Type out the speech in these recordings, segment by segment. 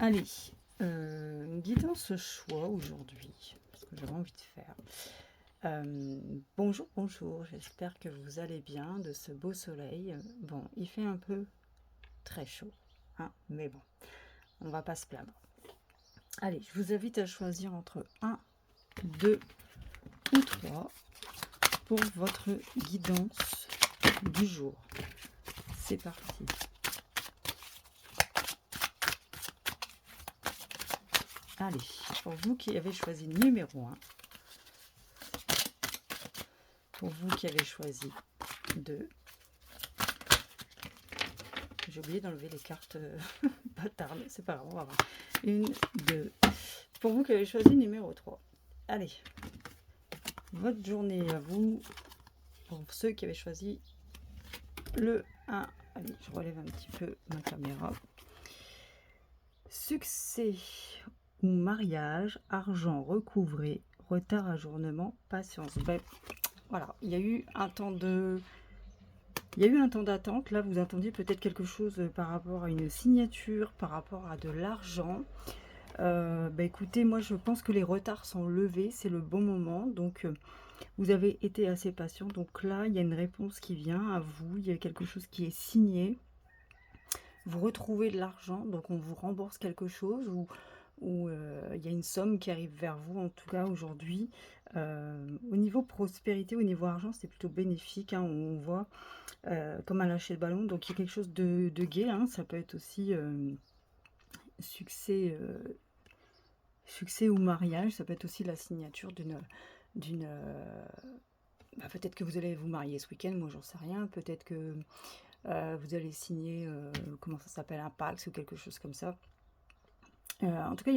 Allez, guidance choix aujourd'hui, parce que j'avais envie de faire. Bonjour, bonjour, j'espère que vous allez bien de ce beau soleil. Bon, il fait un peu très chaud, hein, mais bon, on va pas se plaindre. Allez, je vous invite à choisir entre 1, 2 ou 3 pour votre guidance du jour. C'est parti. Allez, pour vous qui avez choisi numéro 1, pour vous qui avez choisi 2, j'ai oublié d'enlever les cartes bâtardes, c'est pas grave, on va voir. 1, 2. Pour vous qui avez choisi numéro 3. Allez, votre journée à vous, pour ceux qui avaient choisi le 1. Allez, je relève un petit peu ma caméra. Succès ou mariage, argent recouvré, retard, ajournement, patience. Ben, voilà, il y a eu un temps d'attente. Là, vous attendiez peut-être quelque chose par rapport à une signature, par rapport à de l'argent. Bah écoutez, moi je pense que les retards sont levés, c'est le bon moment. Donc, vous avez été assez patient. Donc là, il y a une réponse qui vient à vous. Il y a quelque chose qui est signé. Vous retrouvez de l'argent, donc on vous rembourse quelque chose ou il y a une somme qui arrive vers vous, en tout cas aujourd'hui. Au niveau prospérité, au niveau argent, c'est plutôt bénéfique, hein, on voit comme un lâcher de ballon. Donc il y a quelque chose de gai, hein. Ça peut être aussi succès, succès ou mariage. Ça peut être aussi la signature d'une bah, peut-être que vous allez vous marier ce week-end, moi j'en sais rien. Peut-être que vous allez signer, comment ça s'appelle, un Pax ou quelque chose comme ça. En tout cas,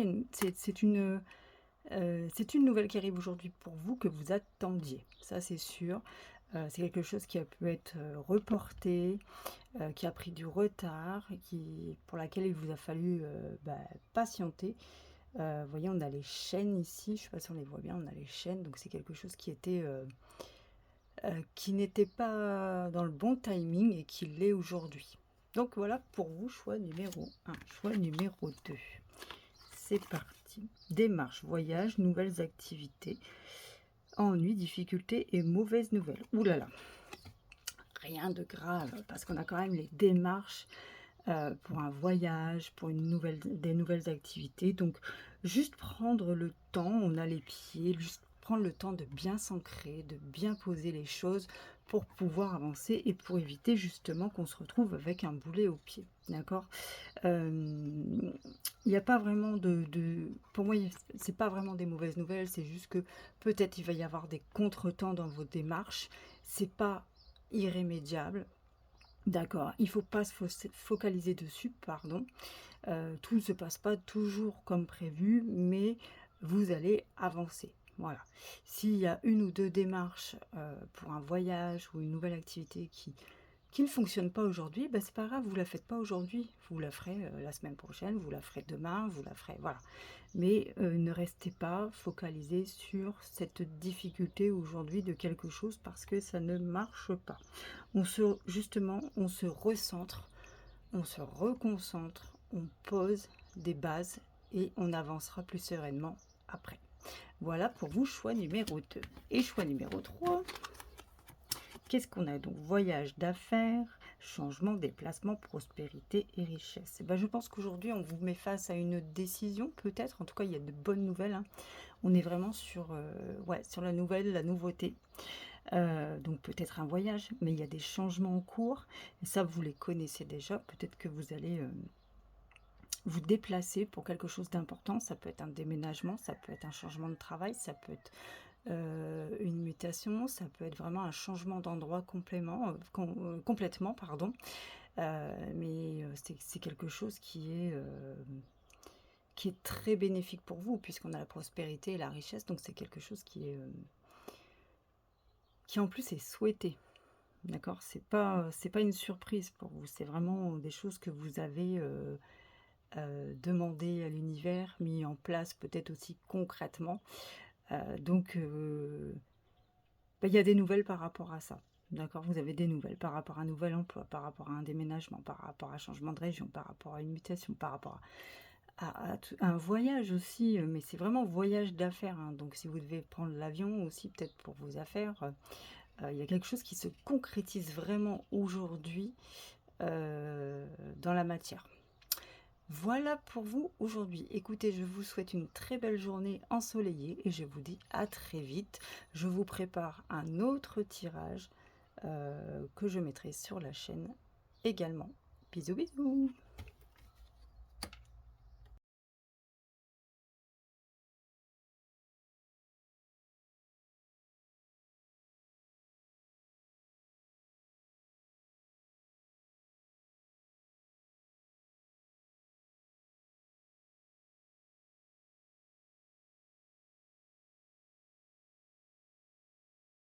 c'est une nouvelle qui arrive aujourd'hui pour vous que vous attendiez, ça c'est sûr. C'est quelque chose qui a pu être reporté, qui a pris du retard, pour laquelle il vous a fallu bah, patienter. Vous voyez, on a les chaînes ici, je ne sais pas si on les voit bien, on a les chaînes, donc c'est quelque chose qui n'était pas dans le bon timing et qui l'est aujourd'hui. Donc voilà pour vous, choix numéro 1. Choix numéro 2. C'est parti. Démarche, voyage, nouvelles activités, ennui, difficultés et mauvaises nouvelles. Ouh là là, rien de grave, parce qu'on a quand même les démarches pour un voyage, pour des nouvelles activités. Donc, juste prendre le temps, on a les pieds, juste prendre le temps de bien s'ancrer, de bien poser les choses pour pouvoir avancer et pour éviter justement qu'on se retrouve avec un boulet au pied. D'accord. Il n'y a pas vraiment pour moi, c'est pas vraiment des mauvaises nouvelles, c'est juste que peut-être il va y avoir des contretemps dans vos démarches. C'est pas irrémédiable. D'accord, il ne faut pas se focaliser dessus, pardon. Tout ne se passe pas toujours comme prévu, mais vous allez avancer. Voilà. S'il y a une ou deux démarches pour un voyage ou une nouvelle activité qui ne fonctionne pas aujourd'hui, bah, c'est pas grave, vous la faites pas aujourd'hui. Vous la ferez la semaine prochaine, vous la ferez demain, vous la ferez, voilà. Mais ne restez pas focalisé sur cette difficulté aujourd'hui de quelque chose parce que ça ne marche pas. Justement, on se recentre, on se reconcentre, on pose des bases et on avancera plus sereinement après. Voilà pour vous, choix numéro 2. Et choix numéro 3, qu'est-ce qu'on a donc? Voyage d'affaires, changement, déplacement, prospérité et richesse. Et ben, je pense qu'aujourd'hui, on vous met face à une décision, peut-être. En tout cas, il y a de bonnes nouvelles, hein. On est vraiment sur la nouvelle, la nouveauté. Donc peut-être un voyage, mais il y a des changements en cours. Et ça, vous les connaissez déjà. Peut-être que vous allez vous déplacer pour quelque chose d'important. Ça peut être un déménagement, ça peut être un changement de travail, ça peut être une mutation, ça peut être vraiment un changement d'endroit complètement, pardon. Mais c'est quelque chose qui est très bénéfique pour vous, puisqu'on a la prospérité et la richesse, donc c'est quelque chose qui en plus est souhaité. D'accord, c'est pas une surprise pour vous, c'est vraiment des choses que vous avez demandé à l'univers, mis en place peut-être aussi concrètement. Donc, bah, il y a des nouvelles par rapport à ça. D'accord, vous avez des nouvelles par rapport à un nouvel emploi, par rapport à un déménagement, par rapport à un changement de région, par rapport à une mutation, par rapport un voyage aussi, mais c'est vraiment voyage d'affaires, hein. Donc si vous devez prendre l'avion aussi, peut-être pour vos affaires, il y a quelque chose qui se concrétise vraiment aujourd'hui, dans la matière. Voilà pour vous aujourd'hui. Écoutez, je vous souhaite une très belle journée ensoleillée et je vous dis à très vite. Je vous prépare un autre tirage que je mettrai sur la chaîne également. Bisous bisous.